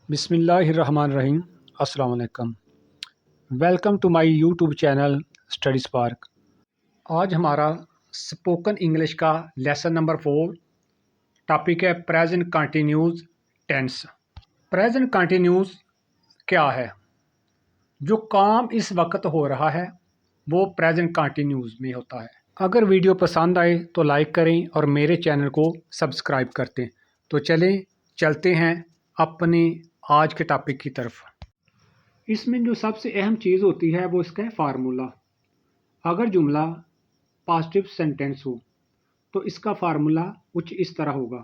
بسم اللہ الرحمن الرحیم۔ السلام علیکم، welcome to my YouTube channel Study Spark. آج ہمارا اسپوکن انگلش کا لیسن نمبر 4 ٹاپک ہے present continuous tense. Present continuous کیا ہے؟ جو کام اس وقت ہو رہا ہے وہ پریزنٹ کنٹینیوس میں ہوتا ہے۔ اگر ویڈیو پسند آئے تو لائک کریں اور میرے چینل کو سبسکرائب کرتے ہیں۔ تو چلتے ہیں اپنے آج کے ٹاپک کی طرف۔ اس میں جو سب سے اہم چیز ہوتی ہے وہ اس کا ہے فارمولا۔ اگر جملہ پازیٹیو سینٹینس ہو تو اس کا فارمولا کچھ اس طرح ہوگا۔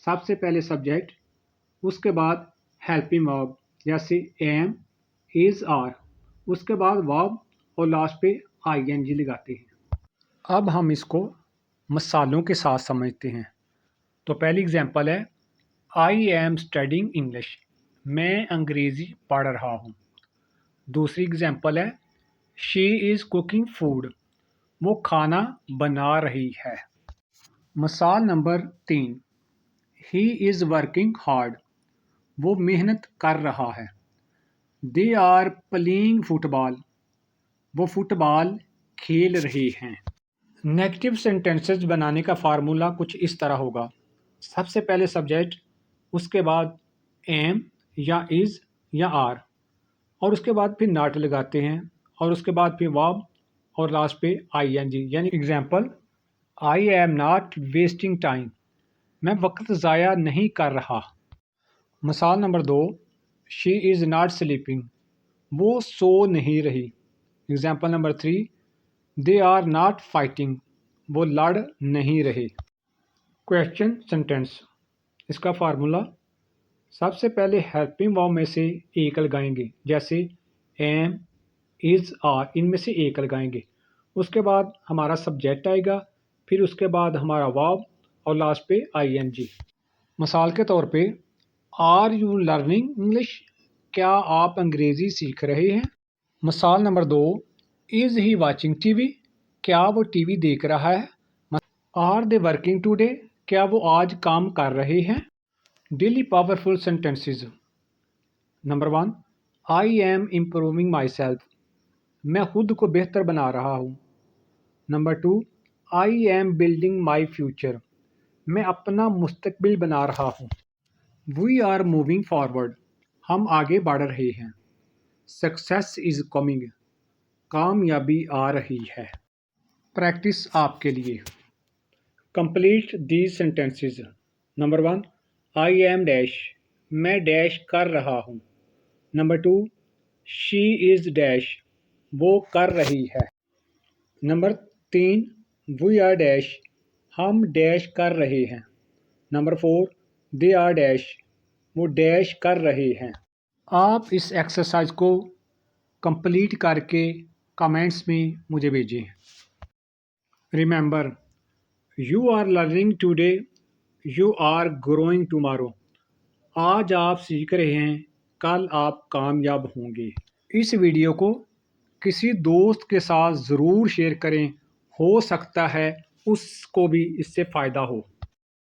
سب سے پہلے سبجیکٹ، اس کے بعد ہیلپنگ ورب جیسے ایم، از، آر، اس کے بعد ورب اور لاسٹ پہ آئی این جی لگاتے ہیں۔ اب ہم اس کو مثالوں کے ساتھ سمجھتے ہیں۔ تو پہلی اگزامپل ہے آئی ایم اسٹڈینگ انگلش، میں انگریزی پڑھ رہا ہوں۔ دوسری اگزامپل ہے شی از کوکنگ فوڈ، وہ کھانا بنا رہی ہے۔ مثال number 3، he is working hard, وہ محنت کر رہا ہے۔ دے آر پلینگ فٹ بال، وہ فٹ بال کھیل رہے ہیں۔ نیگیٹو سینٹینسز بنانے کا فارمولا کچھ اس طرح ہوگا۔ سب سے پہلے سبجیکٹ، اس کے بعد ایم یا از یا آر، اور اس کے بعد پھر ناٹ لگاتے ہیں، اور اس کے بعد پھر ورب اور لاسٹ پہ آئی این جی۔ یعنی example I am not wasting time, میں وقت ضائع نہیں کر رہا۔ مثال number 2، she is not sleeping, وہ سو نہیں رہی۔ Example number 3، they are not fighting, وہ لڑ نہیں رہے۔ کویشچن سینٹینس، اس کا فارمولا سب سے پہلے ہیلپنگ ورب میں سے ایک لگائیں گے، جیسے ایم، از، آر، ان میں سے ایک لگائیں گے۔ اس کے بعد ہمارا سبجیکٹ آئے گا، پھر اس کے بعد ہمارا ورب اور لاسٹ پہ آئی این جی۔ مثال کے طور پہ آر یو لرننگ انگلش، کیا آپ انگریزی سیکھ رہے ہیں؟ مثال نمبر 2، از ہی واچنگ ٹی وی، کیا وہ ٹی وی دیکھ رہا ہے؟ آر دے ورکنگ ٹوڈے، کیا وہ آج کام کر رہے ہیں؟ Daily powerful sentences. Number 1، I am improving my self, میں خود کو بہتر بنا رہا ہوں۔ Number 2، I am building my future, میں اپنا مستقبل بنا رہا ہوں۔ وی آر موونگ فارورڈ، ہم آگے بڑھ رہے ہیں۔ سکسیس از کمنگ، کامیابی آ رہی ہے۔ پریکٹس آپ کے لیے۔ Complete these sentences. Number 1، I am dash, میں ڈیش کر رہا ہوں۔ نمبر 2، شی از ڈیش، وہ کر رہی ہے۔ نمبر 3، وی آر ڈیش، ہم ڈیش کر رہے ہیں۔ نمبر 4، دے آر ڈیش، وہ ڈیش کر رہے ہیں۔ آپ اس ایکسرسائز کو کمپلیٹ کر کے کمنٹس میں مجھے بھیجیں۔ Remember, you are learning today, you are growing tomorrow. آج آپ سیکھ رہے ہیں، کل آپ کامیاب ہوں گے۔ اس ویڈیو کو کسی دوست کے ساتھ ضرور شیئر کریں، ہو سکتا ہے اس کو بھی اس سے فائدہ ہو۔